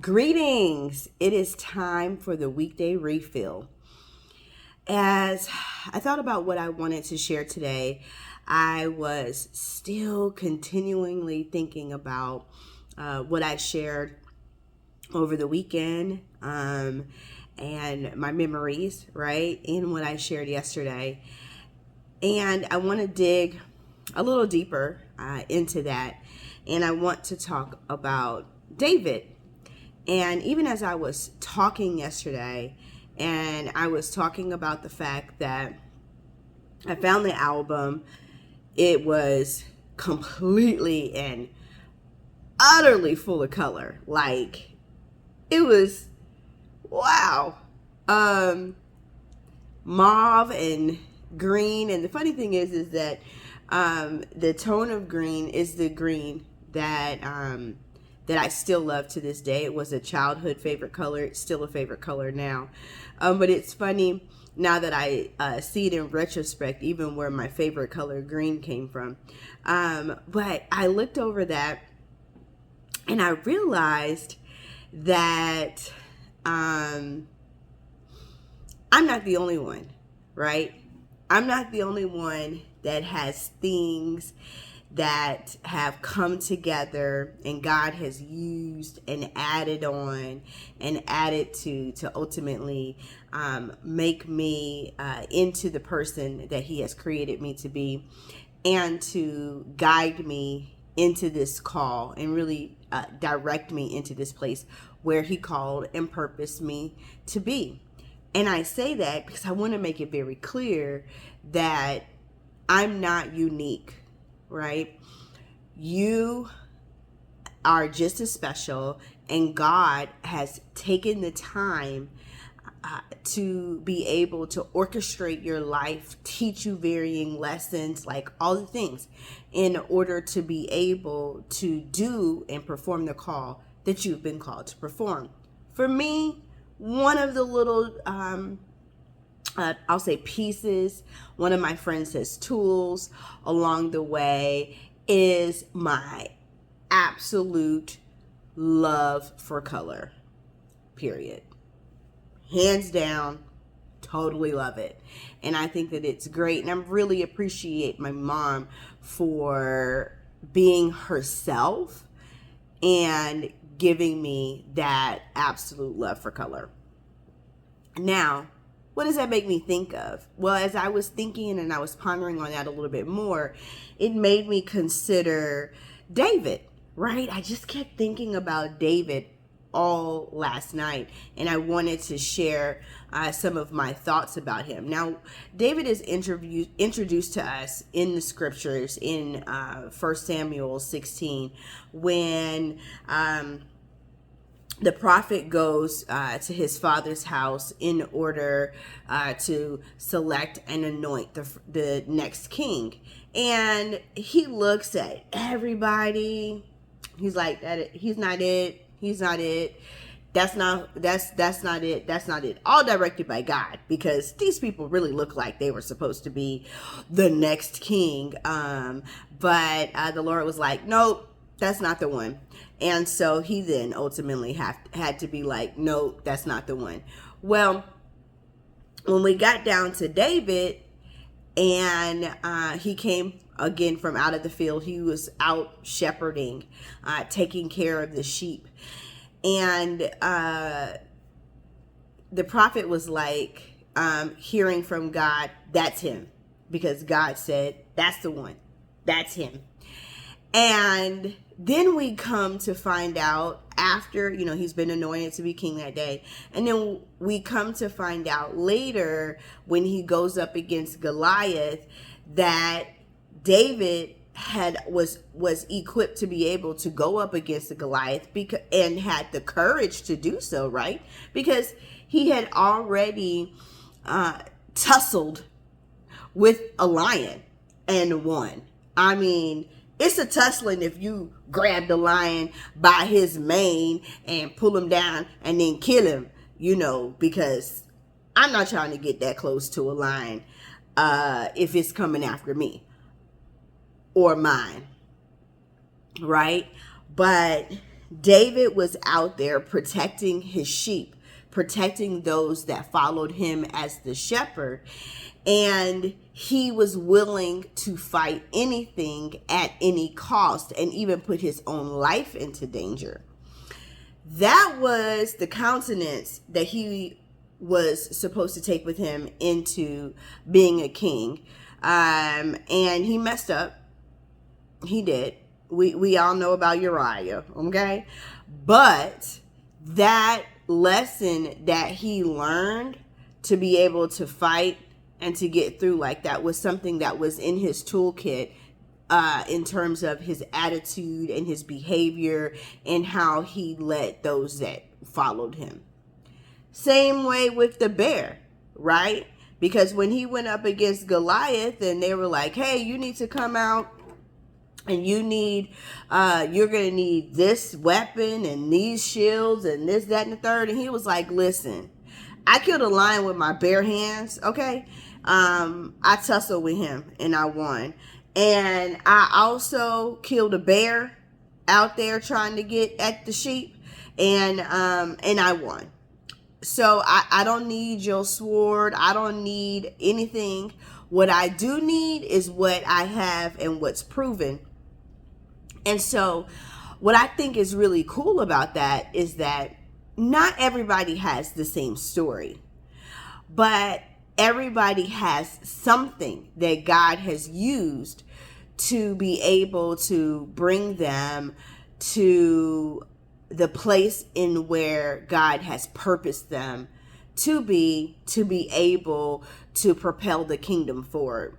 Greetings. It is time for the weekday refill. As I thought about what I wanted to share today, I was still continually thinking about what I shared over the weekend and my memories, right? And what I shared yesterday. And I want to dig a little deeper into that. And I want to talk about David. And even as I was talking yesterday, and I was talking about the fact that I found the album, it was completely and utterly full of color. Like, it was, wow. Mauve and green. And the funny thing is that the tone of green is the green that I still love to this day. It was a childhood favorite color. It's still a favorite color now. But it's funny now that I see it in retrospect, even where my favorite color green came from. But I looked over that and I realized that I'm not the only one, right? I'm not the only one that has things that have come together and God has used and added on and added to ultimately make me into the person that he has created me to be, and to guide me into this call and really direct me into this place where he called and purposed me to be. And I say that because I want to make it very clear that I'm not unique, right? You are just as special, and God has taken the time to be able to orchestrate your life, teach you varying lessons, like all the things, in order to be able to do and perform the call that you've been called to perform. For me, one of the little I'll say pieces, one of my friends says tools along the way, is my absolute love for color, period. Hands down, totally love it. And I think that it's great. And I really appreciate my mom for being herself and giving me that absolute love for color. Now, what does that make me think of? Well, as I was thinking and I was pondering on that a little bit more, it made me consider David, right? I just kept thinking about David all last night, and I wanted to share some of my thoughts about him. Now, David is introduced to us in the scriptures in 1 Samuel 16 when the prophet goes to his father's house in order to select and anoint the next king. And he looks at everybody. He's like, he's not it. He's not it. That's not it. That's not it. All directed by God, because these people really look like they were supposed to be the next king. But the Lord was like, nope, that's not the one. And so he then ultimately had to be like, no, that's not the one. Well, when we got down to David, and he came again from out of the field, he was out shepherding, taking care of the sheep. And the prophet was like, hearing from God, that's him. Because God said, that's the one. That's him. And then we come to find out after, he's been anointed to be king that day. And then we come to find out later when he goes up against Goliath that David was equipped to be able to go up against the Goliath and had the courage to do so, right? Because he had already tussled with a lion and won. I mean, it's a tussling if you grab the lion by his mane and pull him down and then kill him, because I'm not trying to get that close to a lion if it's coming after me or mine, right? But David was out there protecting his sheep, protecting those that followed him as the shepherd. And he was willing to fight anything at any cost and even put his own life into danger. That was the countenance that he was supposed to take with him into being a king. And he messed up. He did. We all know about Uriah, okay? But that lesson that he learned to be able to fight and to get through like that was something that was in his toolkit, in terms of his attitude and his behavior and how he led those that followed him. Same way with the bear, right? Because when he went up against Goliath and they were like, hey, you need to come out and you're going to need this weapon and these shields and this, that, and the third. And he was like, listen, I killed a lion with my bare hands, okay? I tussled with him and I won. And I also killed a bear out there trying to get at the sheep, and I won. So I don't need your sword. I don't need anything. What I do need is what I have and what's proven. And so what I think is really cool about that is that not everybody has the same story, but everybody has something that God has used to be able to bring them to the place in where God has purposed them to be able to propel the kingdom forward.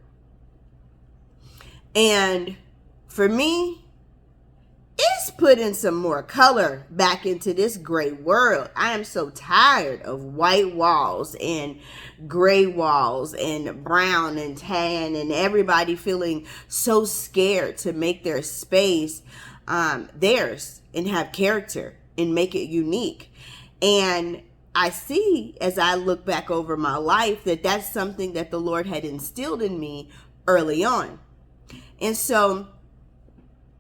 And for me, it's putting some more color back into this gray world. I am so tired of white walls and gray walls and brown and tan and everybody feeling so scared to make their space theirs and have character and make it unique. And I see, as I look back over my life, that that's something that the Lord had instilled in me early on. And so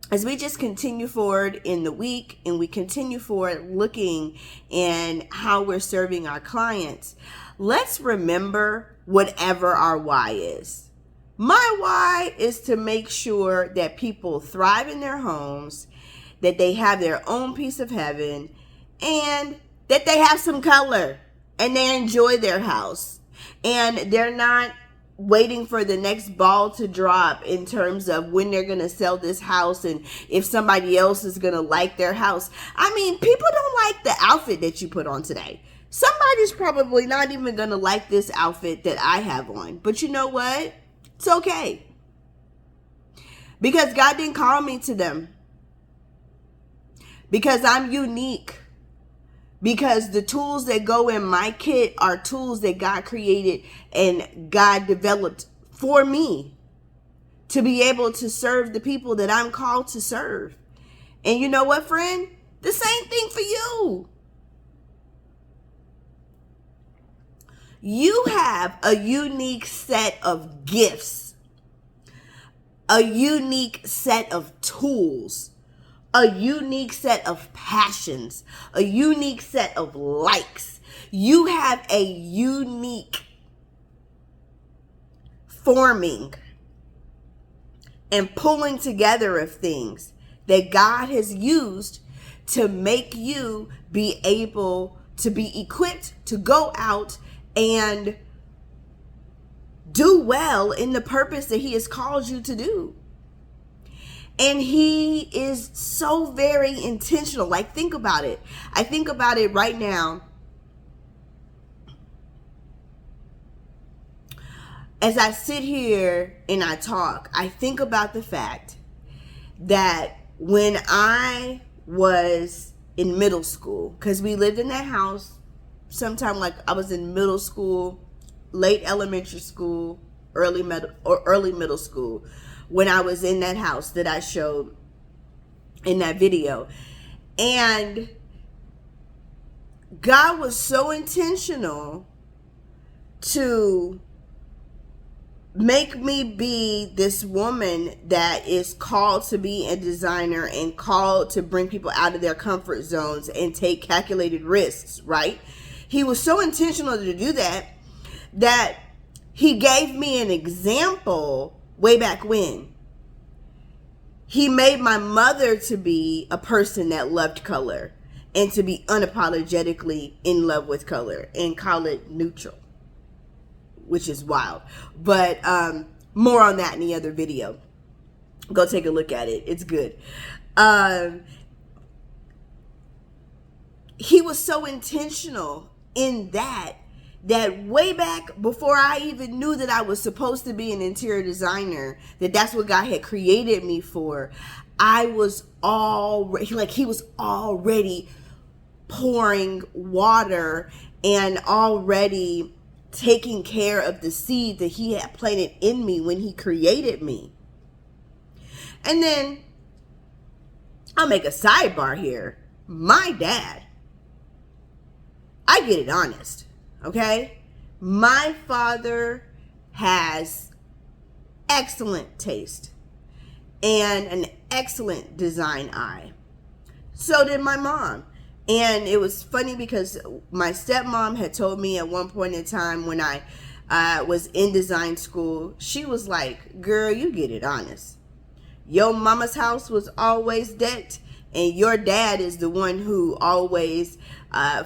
as we just continue forward in the week and we continue forward looking and how we're serving our clients, let's remember whatever our why is. My why is to make sure that people thrive in their homes, that they have their own piece of heaven, and that they have some color and they enjoy their house and they're not waiting for the next ball to drop in terms of when they're going to sell this house and if somebody else is going to like their house. I mean, people don't like the outfit that you put on today. Somebody's probably not even going to like this outfit that I have on. But you know what? It's okay. Because God didn't call me to them. Because I'm unique. Because the tools that go in my kit are tools that God created and God developed for me to be able to serve the people that I'm called to serve. And you know what, friend? The same thing for you. You have a unique set of gifts, a unique set of tools, a unique set of passions, a unique set of likes. You have a unique forming and pulling together of things that God has used to make you be able to be equipped to go out and do well in the purpose that He has called you to do. And He is so very intentional. Like, think about it. I think about it right now. As I sit here and I talk, I think about the fact that when I was in middle school, because we lived in that house sometime, like I was in middle school, late elementary school, early middle school, when I was in that house that I showed in that video. And God was so intentional to make me be this woman that is called to be a designer and called to bring people out of their comfort zones and take calculated risks, right? He was so intentional to do that he gave me an example way back when. He made my mother to be a person that loved color and to be unapologetically in love with color and call it neutral, which is wild. But more on that in the other video. Go take a look at it. It's good. He was so intentional in that way back before I even knew that I was supposed to be an interior designer, that's what God had created me for. I was already, he was already pouring water and already taking care of the seed that he had planted in me when he created me. And then I'll make a sidebar here. My dad, I get it honest, okay? My father has excellent taste and an excellent design eye. So did my mom. And it was funny because my stepmom had told me at one point in time when I was in design school, she was like, girl, you get it honest. Your mama's house was always decked, and your dad is the one who always,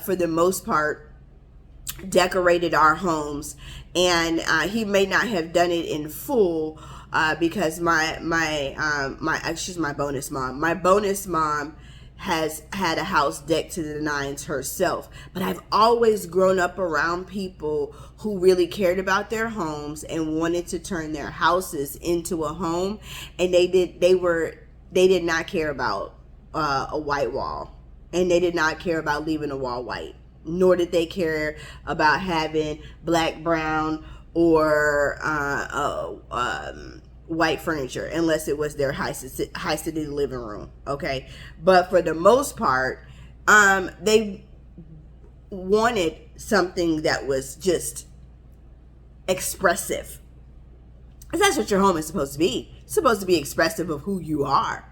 for the most part, decorated our homes. And he may not have done it in full because she's my bonus mom. My bonus mom has had a house decked to the nines herself. But I've always grown up around people who really cared about their homes and wanted to turn their houses into a home. And they did not care about a white wall. And they did not care about leaving a wall white. Nor did they care about having black, brown, or white furniture, unless it was their high city living room, okay? But for the most part, they wanted something that was just expressive. Because that's what your home is supposed to be. It's supposed to be expressive of who you are.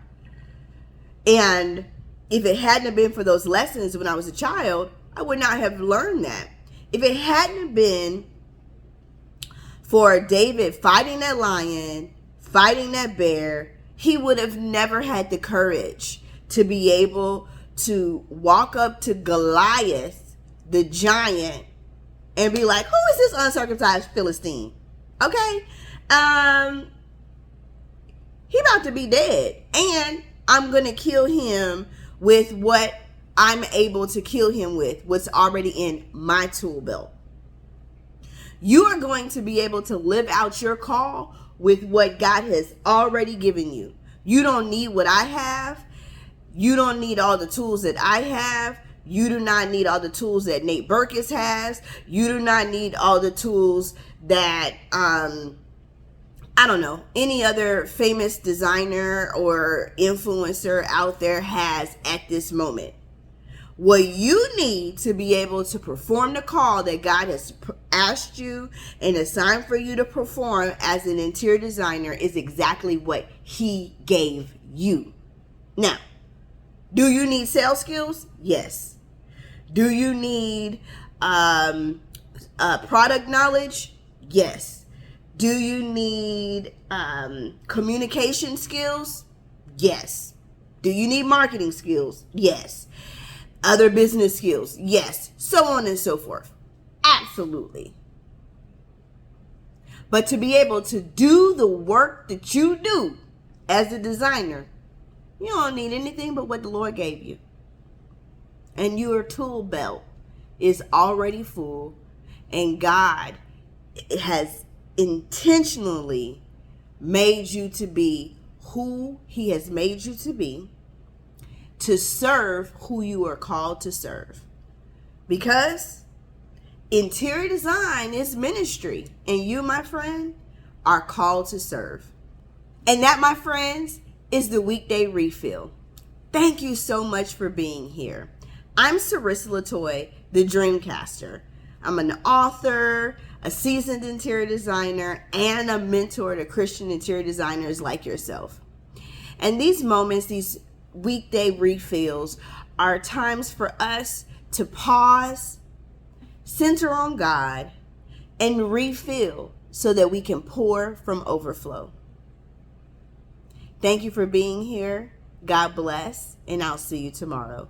And if it hadn't been for those lessons when I was a child, I would not have learned that. If it hadn't been for David fighting that lion, fighting that bear, he would have never had the courage to be able to walk up to Goliath, the giant, and be like, who is this uncircumcised Philistine? Okay? He about to be dead. And I'm going to kill him with what I'm able to kill him with, what's already in my tool belt. You are going to be able to live out your call with what God has already given you. You don't need what I have. You don't need all the tools that I have. You do not need all the tools that Nate Burkus has. You do not need all the tools that, I don't know, any other famous designer or influencer out there has at this moment. What you need to be able to perform the call that God has asked you and assigned for you to perform as an interior designer is exactly what he gave you. Now, do you need sales skills? Yes. Do you need product knowledge? Yes. Do you need communication skills? Yes. Do you need marketing skills? Yes. Other business skills? Yes. So on and so forth. Absolutely. But to be able to do the work that you do as a designer, you don't need anything but what the Lord gave you. And your tool belt is already full, and God has intentionally made you to be who he has made you to be, to serve who you are called to serve. Because interior design is ministry, and you, my friend, are called to serve. And that, my friends, is the Weekday Refill. Thank you so much for being here. I'm Sarissa Latoy, the Dreamcaster. I'm an author, a seasoned interior designer, and a mentor to Christian interior designers like yourself. And these moments, these weekday refills, are times for us to pause, center on God, and refill so that we can pour from overflow. Thank you for being here. God bless, and I'll see you tomorrow.